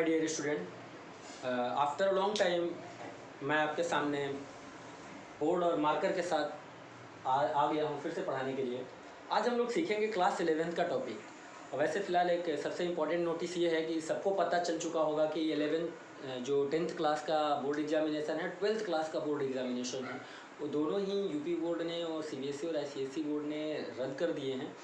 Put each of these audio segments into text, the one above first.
Dear student, after a long time मैं आपके सामने बोर्ड और मार्कर के साथ आ गया हूँ फिर से पढ़ाने के लिए। आज हम लोग सीखेंगे क्लास 11th का टॉपिक। और वैसे फ़िलहाल एक सबसे इम्पॉर्टेंट नोटिस ये है कि सबको पता चल चुका होगा कि 11th जो 10th क्लास का बोर्ड एग्जामिनेशन है, 12th क्लास का बोर्ड एग्जामिनेशन है, वो दोनों ही यूपी बोर्ड ने और सीबीएसई और आईसीएसई बोर्ड ने रद्द कर दिए हैं।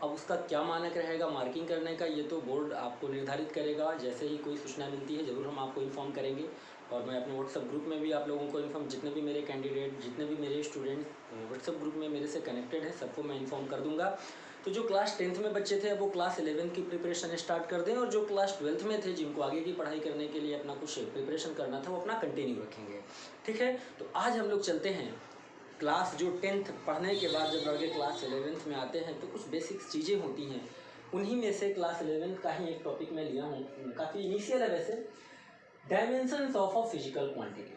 अब उसका क्या मानक रहेगा मार्किंग करने का, ये तो बोर्ड आपको निर्धारित करेगा। जैसे ही कोई सूचना मिलती है ज़रूर हम आपको इन्फॉर्म करेंगे। और मैं अपने व्हाट्सएप ग्रुप में भी आप लोगों को इन्फॉर्म, जितने भी मेरे कैंडिडेट, जितने भी मेरे स्टूडेंट व्हाट्सएप ग्रुप में मेरे से कनेक्टेड हैं, सबको मैं इन्फॉर्म कर दूंगा। तो जो क्लास 10th में बच्चे थे वो क्लास 11th की प्रिपरेशन स्टार्ट कर दें, और जो क्लास 12th में थे जिनको आगे की पढ़ाई करने के लिए अपना कुछ प्रिपरेशन करना था वो अपना कंटिन्यू रखेंगे। ठीक है, तो आज हम लोग चलते हैं क्लास जो 10th पढ़ने के बाद जब लड़के क्लास 11th में आते हैं तो कुछ बेसिक चीज़ें होती हैं। उन्हीं में से क्लास 11th का ही एक टॉपिक मैं लिया हूँ, काफ़ी इनिशियल है वैसे, dimensions of a physical quantity.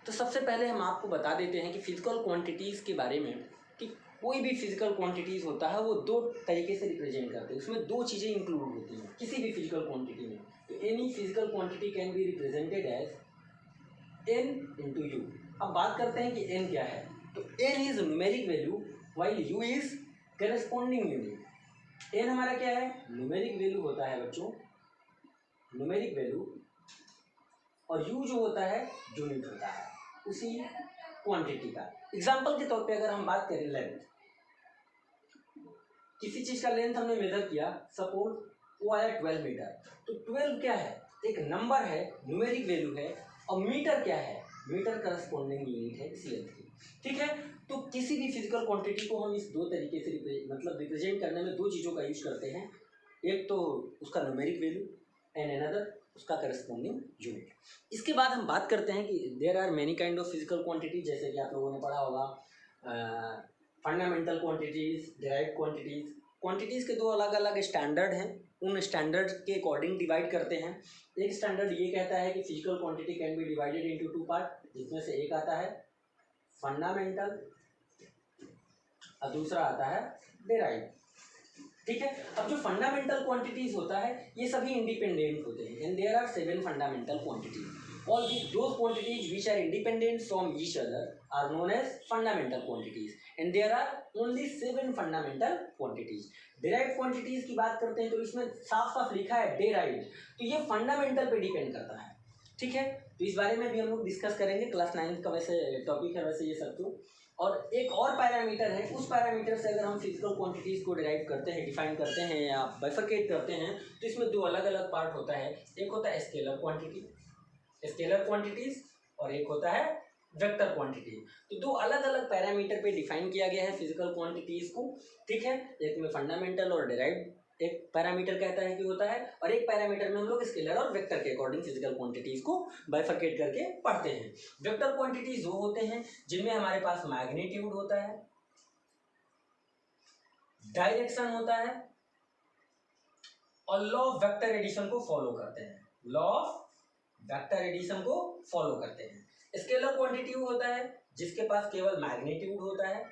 तो सबसे पहले हम आपको बता देते हैं कि फिजिकल क्वांटिटीज़ के बारे में कि कोई भी फिजिकल क्वांटिटीज़ होता है वो दो तरीके से रिप्रेजेंट करते हैं। उसमें दो चीज़ें इंक्लूड होती हैं किसी भी फिजिकल क्वांटिटी में। तो any physical quantity can be represented as N into U. अब बात करते हैं कि एन क्या है। तो n is numeric value while u is corresponding unit. n हमारा क्या है, न्यूमेरिक वैल्यू होता है बच्चों, न्यूमेरिक वैल्यू, और u जो होता है यूनिट होता है उसी क्वांटिटी का। एग्जांपल के तौर पे अगर हम बात करें लेंथ, किसी चीज का लेंथ हमने मेजर किया, सपोज वो आया 12 मीटर। तो 12 क्या है, एक नंबर है, न्यूमेरिक वैल्यू है। और मीटर क्या है, मीटर करस्पॉन्डिंग यूनिट है इस लेंथ की। ठीक है, तो किसी भी फिजिकल क्वांटिटी को हम इस दो तरीके से रिप्रेजेंट करने में दो चीज़ों का यूज करते हैं। एक तो उसका न्यूमेरिक वैल्यू एंड अनदर उसका करस्पॉन्डिंग यूनिट। इसके बाद हम बात करते हैं कि there are many kind of physical quantity, जैसे कि आप लोगों ने पढ़ा होगा fundamental quantities, derived quantities. Quantities के दो अलग अलग स्टैंडर्ड हैं, उन स्टैंडर्ड के अकॉर्डिंग डिवाइड करते हैं। एक स्टैंडर्ड ये कहता है कि physical quantity can B divided into two part, जिसमें से एक आता है फंडामेंटल और दूसरा आता है डिराइव्ड। ठीक है, अब जो फंडामेंटल क्वांटिटीज होता है ये सभी इंडिपेंडेंट होते हैं, and there are 7 fundamental quantities. All those quantities which are independent from each other are known as fundamental quantities, and there are only 7 fundamental quantities. Derived quantities की बात करते हैं तो इसमें साफ साफ लिखा है derived, तो ये फंडामेंटल पे डिपेंड करता है। ठीक है, तो इस बारे में भी हम लोग डिस्कस करेंगे, क्लास 9th का वैसे टॉपिक है वैसे ये सब तो। और एक और पैरामीटर है, उस पैरामीटर से अगर हम फिजिकल क्वांटिटीज़ को डिराइव करते हैं, डिफाइन करते हैं या बाइफरकेट करते हैं, तो इसमें दो अलग अलग पार्ट होता है। एक होता है स्केलर क्वांटिटी, स्केलर क्वांटिटीज, और एक होता है वेक्टर क्वांटिटी। तो दो अलग अलग पैरामीटर पे डिफाइन किया गया है फिजिकल क्वांटिटीज को। ठीक है, एक में फंडामेंटल और डिराइव्ड एक पैरामीटर कहता है कि होता है, और एक पैरामीटर में हम लोग स्केलर और वेक्टर के अकॉर्डिंग फिजिकल क्वांटिटीज को बाइफरकेट करके पढ़ते हैं। वेक्टर क्वांटिटीज वो होते हैं जिनमें हमारे पास मैग्नीट्यूड होता है, डायरेक्शन होता है, और लॉ ऑफ वेक्टर एडिशन को फॉलो करते हैं, लॉ ऑफ वेक्टर एडिशन को फॉलो करते हैं। स्केलर क्वांटिटी होता है जिसके पास केवल मैग्नीट्यूड होता है,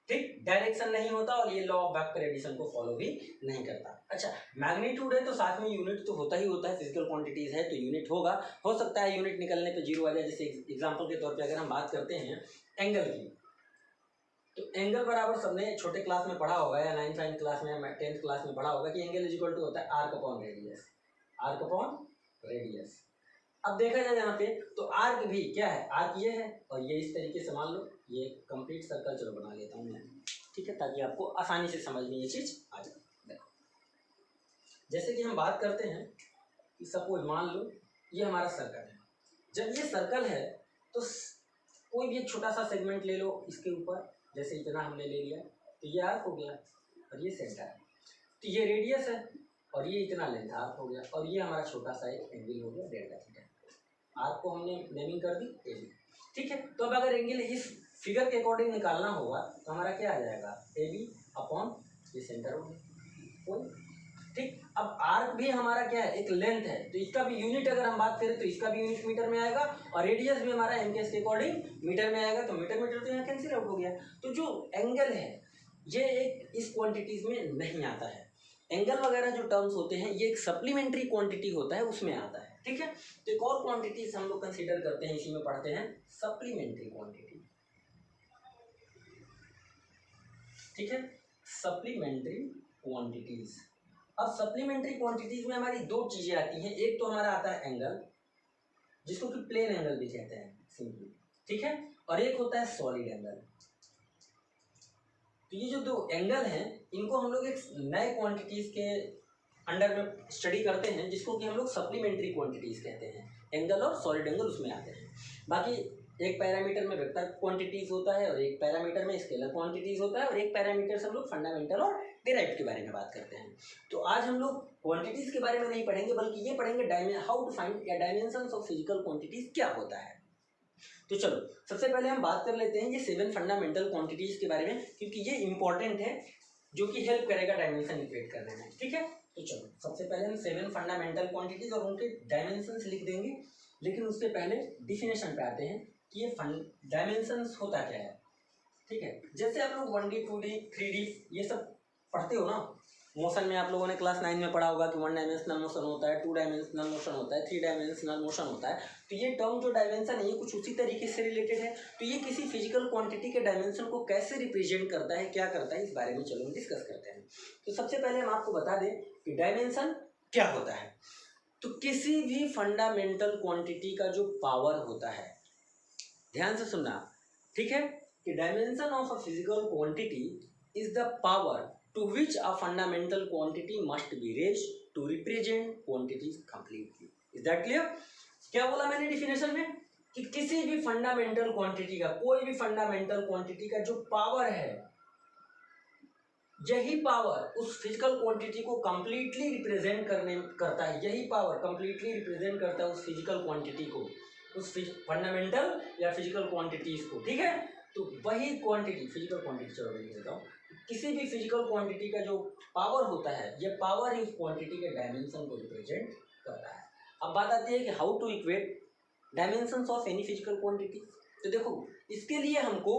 ठीक, डायरेक्शन नहीं होता, और ये लॉ ऑफ वेक्टर एडिशन को फॉलो भी नहीं करता। अच्छा, मैग्नीट्यूड है तो साथ में यूनिट तो होता ही होता है, फिजिकल क्वांटिटीज है तो यूनिट होगा। हो सकता है यूनिट निकलने पे जीरो आ जाए, जैसे एग्जांपल के तौर पे अगर हम बात करते हैं एंगल की, तो एंगल बराबर सबने छोटे क्लास में पढ़ा होगा या 9th क्लास में या 10th क्लास में पढ़ा होगा कि एंगल इज इक्वल टू होता है arc upon radius, arc upon radius. अब देखा जाए यहाँ पे तो आर्क भी क्या है, आर्क ये है और ये इस तरीके से मान लो ये कंप्लीट सर्कल, चलो बना लेता हूँ मैं, ठीक है, ताकि आपको आसानी से समझ में ये चीज आ जाए। देखो, जैसे कि हम बात करते हैं कि सपोज मान लो ये हमारा सर्कल है। जब ये सर्कल है तो कोई भी एक छोटा सा सेगमेंट ले लो इसके ऊपर, जैसे इतना हमने ले लिया तो ये आर्क हो गया, और ये सेंटर है, तो ये रेडियस है, और ये इतना लेंथ आर्क हो गया, और ये हमारा छोटा सा एक एंगल हो गया डेल्टा थीटा। आर्क को हमने नेमिंग कर दी ए बी। ठीक है, तो अब अगर एंगल इस फिगर के अकॉर्डिंग निकालना होगा तो हमारा क्या आ जाएगा, ए बी अपॉन ये सेंटर हो गया। ठीक, अब आर्क भी हमारा क्या है, एक लेंथ है, तो इसका भी यूनिट अगर हम बात करें तो इसका भी यूनिट मीटर में आएगा, और रेडियस भी हमारा एम के अकॉर्डिंग मीटर में आएगा, तो मीटर मीटर तो यहाँ कैंसिल आउट हो गया। तो जो एंगल है ये एक इस क्वांटिटीज में नहीं आता है। एंगल वगैरह जो टर्म्स होते हैं ये एक सप्लीमेंट्री क्वांटिटी होता है, उसमें आता है, ठीक है। तो एक और क्वांटिटीज हम लोग कंसीडर करते हैं, इसी में पढ़ते हैं सप्लीमेंट्री क्वांटिटी, ठीक है, सप्लीमेंट्री क्वांटिटीज। अब सप्लीमेंट्री क्वांटिटीज में हमारी दो चीजें आती हैं, एक तो हमारा आता है एंगल, जिसको कि प्लेन एंगल भी कहते हैं सिंपली, ठीक है, और एक होता है सॉलिड एंगल। तो ये जो दो एंगल हैं इनको हम लोग एक नए क्वांटिटीज के अंडर में स्टडी करते हैं, जिसको कि हम लोग सप्लीमेंट्री क्वांटिटीज कहते हैं। एंगल और सॉलिड एंगल उसमें आते हैं। बाकी एक पैरामीटर में वेक्टर क्वांटिटीज होता है और एक पैरामीटर में स्केलर क्वांटिटीज होता है और एक पैरामीटर से हम लोग फंडामेंटल और डिराइव्ड के बारे में बात करते हैं। तो आज हम लोग क्वांटिटीज के बारे में नहीं पढ़ेंगे, बल्कि ये पढ़ेंगे हाउ टू फाइंड या डायमेंशंस ऑफ फिजिकल क्वांटिटीज क्या होता है। तो चलो सबसे पहले हम बात कर लेते हैं ये 7 फंडामेंटल क्वांटिटीज के बारे में, क्योंकि ये इंपॉर्टेंट है, जो कि हेल्प करेगा डायमेंशन इक्वेट करने में, ठीक है। तो चलो सबसे पहले हम 7 फंडामेंटल क्वांटिटीज और उनके डायमेंशंस लिख देंगे, लेकिन उससे पहले डिफिनेशन पे आते हैं कि ये डायमेंशंस होता क्या है, ठीक है। जैसे आप लोग 1D 2D 3D ये सब पढ़ते हो ना, मोशन में आप लोगों ने क्लास 9 में पढ़ा होगा कि 1 डायमेंशनल मोशन होता है, 2 डायमेंशनल मोशन होता है, 3 डायमेंशनल मोशन होता है। तो ये टर्म जो डायमेंशन है ये कुछ उसी तरीके से रिलेटेड है। तो ये किसी फिजिकल क्वांटिटी के डायमेंशन को कैसे रिप्रेजेंट करता है, क्या करता है, इस बारे में चलो हम डिस्कस करते हैं। तो सबसे पहले हम आपको बता दें कि डायमेंशन क्या होता है। तो किसी भी फंडामेंटल क्वांटिटी का जो पावर होता है, ध्यान से सुनना, ठीक है, कि dimension of a physical quantity is the power to which a fundamental quantity must be raised to represent quantities completely. Is that clear? क्या बोला मैंने डिफिनेशन में कि किसी भी फंडामेंटल क्वांटिटी का, कोई भी फंडामेंटल क्वांटिटी का जो पावर है, यही पावर उस फिजिकल क्वांटिटी को कंप्लीटली रिप्रेजेंट करता है, यही पावर कंप्लीटली रिप्रेजेंट करता है उस फिजिकल क्वांटिटी को, उस फंडामेंटल या फिजिकल क्वांटिटीज को, ठीक है। तो वही क्वांटिटी, फिजिकल क्वांटिटी, चलो मैं लिख देता हूँ, किसी भी फिजिकल क्वांटिटी का जो पावर होता है, ये पावर ही उस क्वांटिटी के डायमेंशन को रिप्रेजेंट करता है। अब बात आती है कि how to equate dimensions of any physical quantity. तो देखो इसके लिए हमको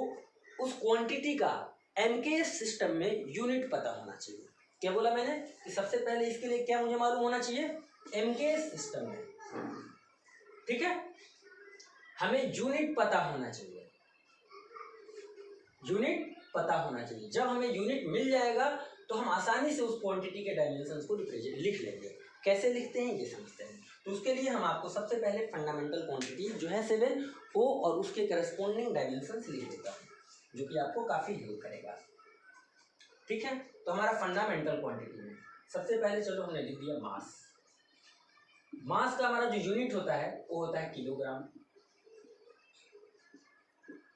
उस क्वांटिटी का एमके सिस्टम में यूनिट पता होना चाहिए। क्या बोला मैंने कि सबसे पहले इसके लिए क्या मुझे मालूम होना चाहिए, एमके सिस्टम में, ठीक है, हमें यूनिट पता होना चाहिए, यूनिट पता होना चाहिए। जब हमें यूनिट मिल जाएगा तो हम आसानी से उस क्वांटिटी के डायमेंशंस को रिप्रेजेंट लिख लेंगे। कैसे लिखते हैं ये समझते हैं। तो उसके लिए हम आपको सबसे पहले फंडामेंटल क्वांटिटी जो है 7 ओ और उसके करस्पॉन्डिंग डायमेंशंस लिख देता हूँ, जो कि आपको काफ़ी हेल्प करेगा, ठीक है। तो हमारा फंडामेंटल क्वांटिटी में सबसे पहले चलो हमने लिख दिया मास। मास का हमारा जो यूनिट होता है वो होता है किलोग्राम।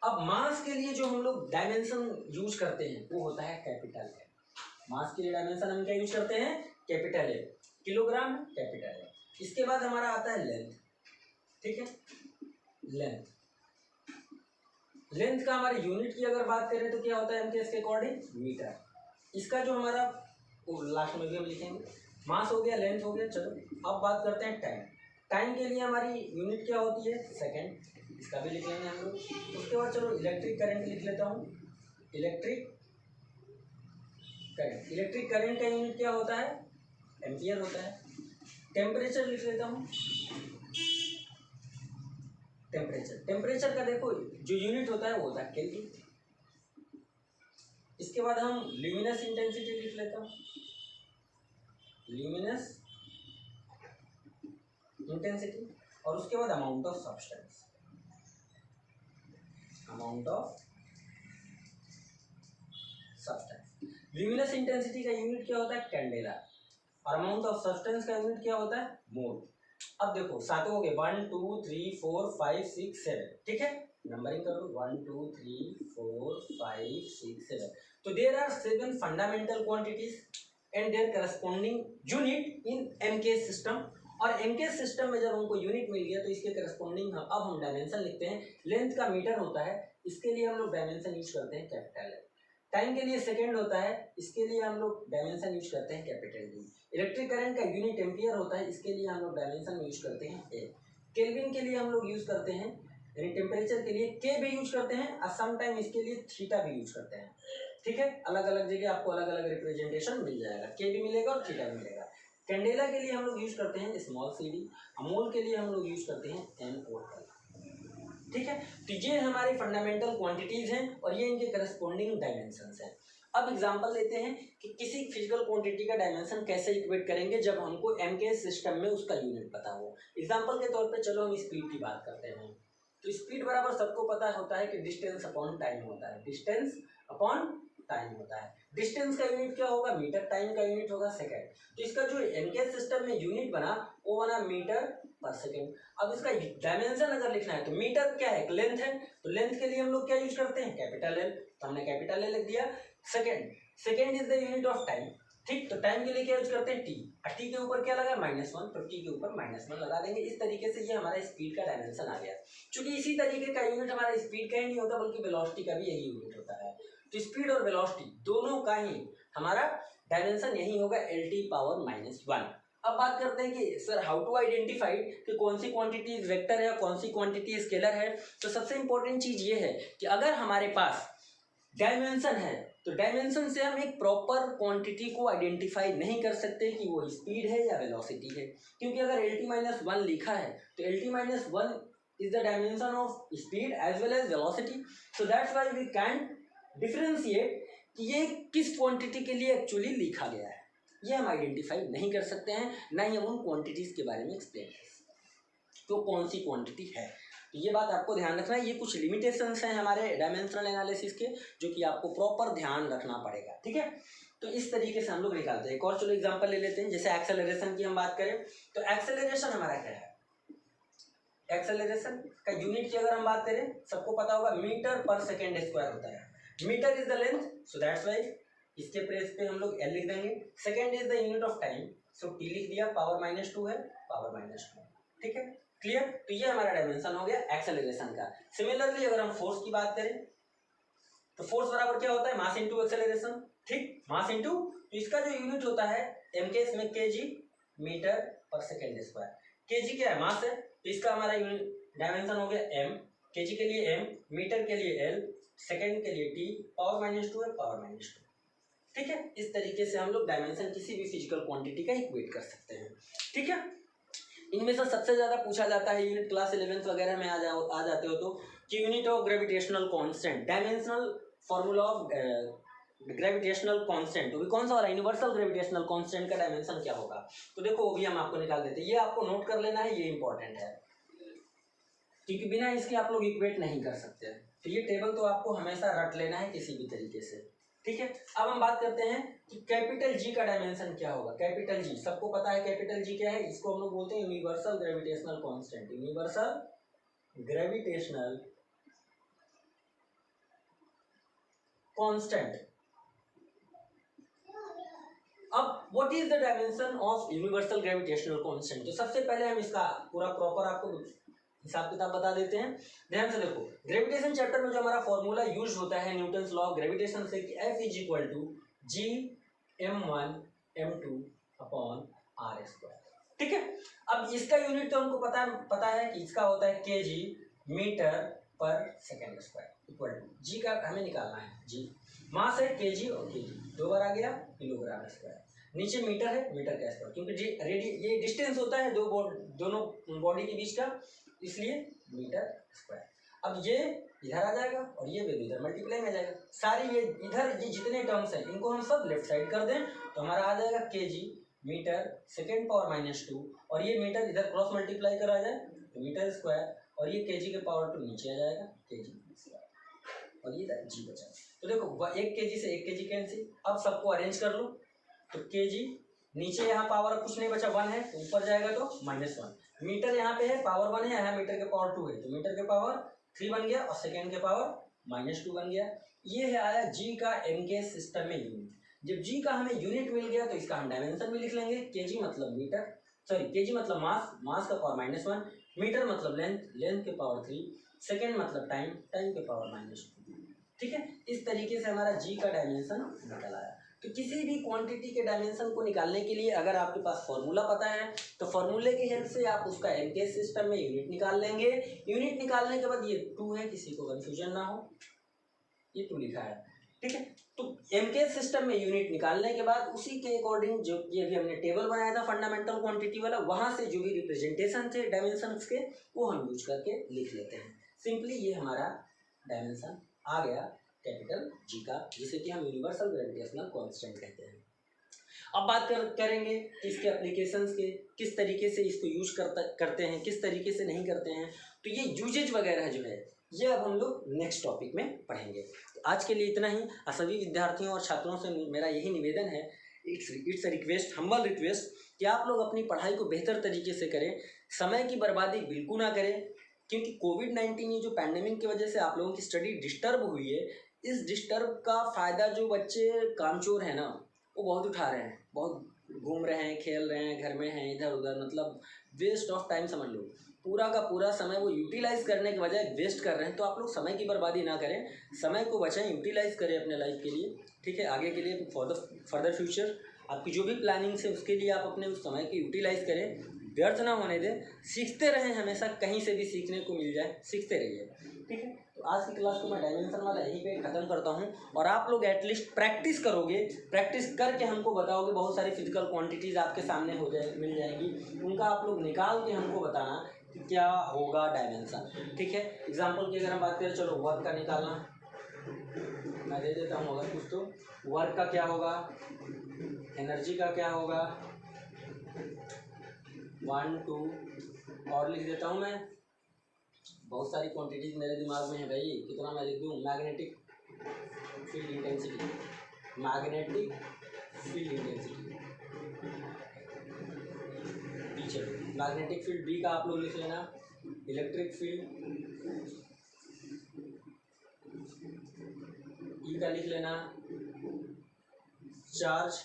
अब मास के लिए जो हम लोग डायमेंशन यूज करते हैं वो होता है कैपिटल है। मास के लिए डायमेंशन हम क्या यूज करते हैं, कैपिटल है, किलोग्राम कैपिटल है। इसके बाद हमारा आता है लेंथ, ठीक है, लेंथ। लेंथ का हमारे यूनिट की अगर बात करें तो क्या होता है एमके के अकॉर्डिंग, मीटर। इसका जो हमारा लास्ट में भी हम लिखेंगे, मास हो गया, लेंथ हो गया। चलो अब बात करते हैं टाइम। टाइम के लिए हमारी यूनिट क्या होती है, सेकेंड, इसका भी लिख लेंगे हम लोग। उसके बाद चलो इलेक्ट्रिक करंट लिख लेता हूँ, इलेक्ट्रिक करंट। इलेक्ट्रिक करंट का यूनिट क्या होता है, एम्पियर होता है। टेम्परेचर लिख लेता हूँ, टेम्परेचर। टेम्परेचर का देखो जो यूनिट होता है वो होता है केल्विन। इसके बाद हम ल्यूमिनस इंटेंसिटी लिख लेता हूँ, ल्यूमिनस इंटेंसिटी। और उसके बाद amount of substance, amount of substance. Luminous intensity का यूनिट क्या होता है, कैंडेला। और अमाउंट ऑफ सब्सटेंस का यूनिट क्या होता है, मोल। अब देखो सातों हो गए, 1 2 3 4 5 6 7, ठीक है, नंबरिंग करो 1 2 3 4 5 6 7। तो there are 7 fundamental quantities and their corresponding unit in MK system. और एमके सिस्टम में जब हमको यूनिट मिल गया तो इसके करस्पॉन्डिंग अब हम डायमेंशन लिखते हैं। लेंथ का मीटर होता है, इसके लिए हम लोग डायमेंशन यूज करते हैं कैपिटल है। टाइम के लिए सेकंड होता है, इसके लिए हम लोग डायमेंशन यूज करते हैं कैपिटल डी। इलेक्ट्रिक करंट का यूनिट एम्पियर होता है, इसके लिए हम लोग डायमेंशन यूज करते हैं ए। केल्विन के लिए हम लोग यूज करते हैं, यानी टेम्परेचर के लिए के भी यूज करते हैं और सम टाइम इसके लिए थीटा भी यूज करते हैं। ठीक है, अलग अलग जगह आपको अलग अलग रिप्रेजेंटेशन मिल जाएगा, के भी मिलेगा और थीटा भी मिलेगा। कैंडेला के लिए हम लोग यूज करते हैं स्मॉल सी डी, अमोल के लिए हम लोग यूज करते हैं एम और एल। ठीक है, तो ये हमारी फंडामेंटल क्वांटिटीज हैं और ये इनके करस्पॉन्डिंग डायमेंशंस हैं। अब एग्जांपल लेते हैं कि किसी फिजिकल क्वांटिटी का डायमेंशन कैसे इक्वेट करेंगे जब हमको एम के सिस्टम में उसका यूनिट पता हो। एग्जांपल के तौर पे चलो हम स्पीड की बात करते हैं। तो स्पीड बराबर सबको पता होता है कि डिस्टेंस अपॉन टाइम होता है, डिस्टेंस अपॉन टाइम होता है। डिस्टेंस का यूनिट क्या होगा, मीटर, टाइम का यूनिट होगा सेकंड। तो इसका जो एमके सिस्टम में यूनिट बना वो बना मीटर पर सेकंड। अब इसका डायमेंशन अगर लिखना है तो मीटर क्या है, लेंथ है, तो लेंथ के लिए हम लोग क्या यूज करते हैं, कैपिटल एल, तो हमने कैपिटल एल लिख दिया। Second is the unit of time, ठीक, तो टाइम के लिए क्या यूज करते हैं, टी, और टी के ऊपर क्या लगा, -1, तो टी के ऊपर -1 लगा देंगे। इस तरीके से ये हमारा स्पीड का डायमेंशन आ गया। चूंकि इसी तरीके का यूनिट हमारा स्पीड का ही नहीं होता बल्कि वेलोसिटी का भी यही यूनिट होता है। तो स्पीड और वेलोसिटी दोनों का ही हमारा डायमेंशन यही होगा L⁻⁻1। अब बात करते हैं कि सर हाउ टू आइडेंटिफाई कि कौन सी क्वांटिटी वेक्टर है कौन सी क्वांटिटी स्केलर है। तो सबसे इंपॉर्टेंट चीज ये है कि अगर हमारे पास डायमेंशन है तो डायमेंशन से हम एक प्रॉपर क्वांटिटी को आइडेंटिफाई नहीं कर सकते कि वो स्पीड है या वेलोसिटी है, क्योंकि अगर L⁻⁻1 लिखा है तो L⁻⁻1 is the dimension of speed as well as velocity, so that's why we can differentiate कि ये किस क्वांटिटी के लिए एक्चुअली लिखा गया है, ये हम आइडेंटिफाई नहीं कर सकते हैं, ना ही हम उन क्वांटिटीज के बारे में एक्सप्लेन कर सकते तो कौन सी क्वांटिटी है। तो ये बात आपको ध्यान रखना है, ये कुछ लिमिटेशंस हैं हमारे डायमेंशनल एनालिसिस के जो कि आपको प्रॉपर ध्यान रखना पड़ेगा। ठीक है, तो इस तरीके से हम लोग निकालते हैं। एक और चलो एग्जांपल ले लेते हैं, जैसे एक्सेलरेशन की हम बात करें तो एक्सेलरेशन हमारा क्या है, एक्सेलरेशन का यूनिट की अगर हम बात करें सबको पता होगा मीटर पर सेकेंड स्क्वायर होता है। Metre is the length, so that's why इसके प्लेस पे हम लोग एल लिख देंगे। Second is the unit of time, so T लिख दिया, पावर -2 है, पावर -2। ठीक है, क्लियर। तो ये हमारा डायमेंशन हो गया एक्सेलरेशन का। सिमिलरली अगर हम फोर्स की बात करें तो फोर्स बराबर क्या होता है, मास इनटू एक्सेलरेशन। ठीक, मास इनटू, तो इसका जो यूनिट होता है एम के इसमें केजी मीटर पर सेकेंड स्क्वायर। केजी क्या है, मास है, तो इसका हमारा यूनिट डायमेंशन हो गया एम, केजी के लिए एम, मीटर के लिए एल, सेकेंड के लिए टी, पावर -2 है, पावर -2। ठीक है, इस तरीके से हम लोग डायमेंशन किसी भी फिजिकल क्वांटिटी का इक्वेट कर सकते हैं। ठीक है, इनमें से सबसे ज्यादा पूछा जाता है यूनिट क्लास 11th वगैरह में आ जाते हो तो कि unit of gravitational constant, dimensional formula of gravitational constant, तो भी कौन सा हो रहा है, यूनिवर्सल ग्रेविटेशनल कांस्टेंट का डायमेंशन क्या होगा। तो देखो वो भी हम आपको निकाल देते हैं, ये आपको नोट कर लेना है, ये इंपॉर्टेंट है क्योंकि बिना इसके आप लोग इक्वेट नहीं कर सकते। तो ये टेबल तो आपको हमेशा रट लेना है किसी भी तरीके से। ठीक है, अब हम बात करते हैं कि कैपिटल जी का डायमेंशन क्या होगा। कैपिटल जी सबको पता है, कैपिटल जी क्या है, इसको हम लोग बोलते हैं universal gravitational constant, universal gravitational constant. अब what is the dimension of universal gravitational constant, तो सबसे पहले हम इसका पूरा प्रॉपर आपको हिसाब किताब बता देते हैं। ध्यान से देखो, ग्रेविटेशन चैप्टर में जो हमारा फॉर्मूला यूज होता है न्यूटन्स लॉ ऑफ ग्रेविटेशन से कि F = G(m1m2)/r²। ठीक है, अब इसका यूनिट तो हमको पता है कि इसका होता है kg मीटर पर सेकेंड स्क्वायर इक्वल टू जी का हमें निकालना है, जी मास है kg और kg 2 बार आ गया किलोग्राम स्क्वायर, नीचे मीटर है, मीटर का स्क्वायर, क्योंकि ये डिस्टेंस होता है दोनों बॉडी के बीच का, इसलिए मीटर स्क्वायर। अब ये इधर आ जाएगा और ये वैल्यू इधर मल्टीप्लाई में आ जाएगा। सारी ये इधर ये जितने टर्म्स हैं इनको हम सब लेफ्ट साइड कर दें तो हमारा आ जाएगा kg मीटर सेकेंड पावर -2, और ये मीटर इधर क्रॉस मल्टीप्लाई करा जाए तो मीटर स्क्वायर, और ये kg के पावर 2 नीचे आ जाएगा kg स्क्वायर, और ये जी बचा। तो देखो 1 kg से 1 kg कैंसिल। अब सबको अरेंज कर लो तो kg नीचे यहाँ पावर कुछ नहीं बचा 1 है, तो ऊपर जाएगा तो -1। मीटर यहाँ पे है, पावर 1 है, यहाँ मीटर के पावर 2 है, तो मीटर के पावर 3 बन गया और सेकेंड के पावर -2 बन गया। ये है आया जी का एम के सिस्टम में यूनिट। जब जी का हमें यूनिट मिल गया तो इसका हम डायमेंशन भी लिख लेंगे, kg मतलब मीटर, सॉरी kg मतलब मास, मास का पावर -1, मीटर मतलब लेंथ, लेंथ के पावर 3, सेकेंड मतलब टाइम, टाइम के पावर -2। ठीक है, इस तरीके से हमारा जी का डायमेंशन निकल आया। तो किसी भी क्वांटिटी के डायमेंशन को निकालने के लिए अगर आपके पास फॉर्मूला पता है तो फॉर्मूले की हेल्प से आप उसका एम के सिस्टम में यूनिट निकाल लेंगे। यूनिट निकालने के बाद ये 2 है, किसी को कंफ्यूजन ना हो, ये 2 लिखा है। ठीक है, तो MK सिस्टम में यूनिट निकालने के बाद उसी के अकॉर्डिंग जो ये भी हमने टेबल बनाया था फंडामेंटल क्वांटिटी वाला, वहाँ से जो भी रिप्रेजेंटेशन थे डायमेंशंस के वो हम यूज करके लिख लेते हैं। सिंपली ये हमारा डायमेंशन आ गया कैपिटल जी का, जिसे कि हम यूनिवर्सल ग्रेविटेशनल कांस्टेंट कहते हैं। अब बात करेंगे इसके एप्लीकेशंस के, किस तरीके से इसको यूज करते हैं, किस तरीके से नहीं करते हैं। तो ये यूजेज वगैरह जो है ये अब हम लोग नेक्स्ट टॉपिक में पढ़ेंगे। तो आज के लिए इतना ही। सभी विद्यार्थियों और छात्रों से मेरा यही निवेदन है, इट्स रिक्वेस्ट, हम्बल रिक्वेस्ट, कि आप लोग अपनी पढ़ाई को बेहतर तरीके से करें, समय की बर्बादी बिल्कुल ना करें, क्योंकि कोविड-19 ये जो पैंडेमिक की वजह से आप लोगों की स्टडी डिस्टर्ब हुई है, इस डिस्टर्ब का फ़ायदा जो बच्चे कामचोर हैं ना वो बहुत उठा रहे हैं, बहुत घूम रहे हैं, खेल रहे हैं, घर में हैं, इधर उधर, मतलब वेस्ट ऑफ टाइम समझ लो। पूरा का पूरा समय वो यूटिलाइज़ करने के बजाय वेस्ट कर रहे हैं। तो आप लोग समय की बर्बादी ना करें, समय को बचाएं, यूटिलाइज़ करें अपने लाइफ के लिए, ठीक है, आगे के लिए, फर्दर फ्यूचर आपकी जो भी प्लानिंग्स है उसके लिए आप अपने उस समय को यूटिलाइज़ करें, व्यर्थ ना होने दें, सीखते रहें, हमेशा कहीं से भी सीखने को मिल जाए, सीखते रहिए, ठीक है। तो आज की क्लास को मैं डायमेंशन वाला यहीं पे ख़त्म करता हूँ, और आप लोग एटलीस्ट प्रैक्टिस करोगे, प्रैक्टिस करके हमको बताओगे, बहुत सारी फिजिकल क्वांटिटीज़ आपके सामने मिल जाएंगी, उनका आप लोग निकाल के हमको बताना कि क्या होगा डायमेंशन, ठीक है। एग्जाम्पल की अगर हम बात करें, चलो वर्क का निकालना मैं दे देता हूँ, अगर कुछ तो वर्क का क्या होगा, एनर्जी का क्या होगा, 1 2 और लिख देता हूँ मैं, बहुत सारी क्वांटिटीज मेरे दिमाग में है भाई, कितना मैं लिख दूँ। Magnetic field intensity, magnetic field intensity पीछे, मैग्नेटिक फील्ड बी का आप लोग लिख लेना, इलेक्ट्रिक फील्ड ई का लिख लेना, चार्ज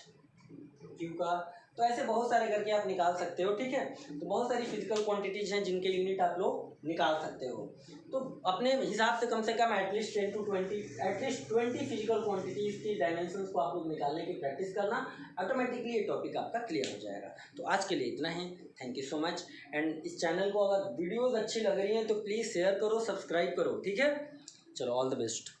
क्यू का। तो ऐसे बहुत सारे करके आप निकाल सकते हो, ठीक है। तो बहुत सारी फिजिकल क्वांटिटीज हैं जिनके यूनिट आप लोग निकाल सकते हो। तो अपने हिसाब से कम एटलीस्ट 10 to 20 फिजिकल क्वांटिटीज की डायमेंशंस को आप लोग निकालने की प्रैक्टिस करना, ऑटोमेटिकली ये टॉपिक आपका क्लियर हो जाएगा। तो आज के लिए इतना ही, thank you so much. And इस चैनल को अगर वीडियोज़ अच्छी लग रही हैं तो प्लीज़ शेयर करो, सब्सक्राइब करो, ठीक है। चलो, ऑल द बेस्ट।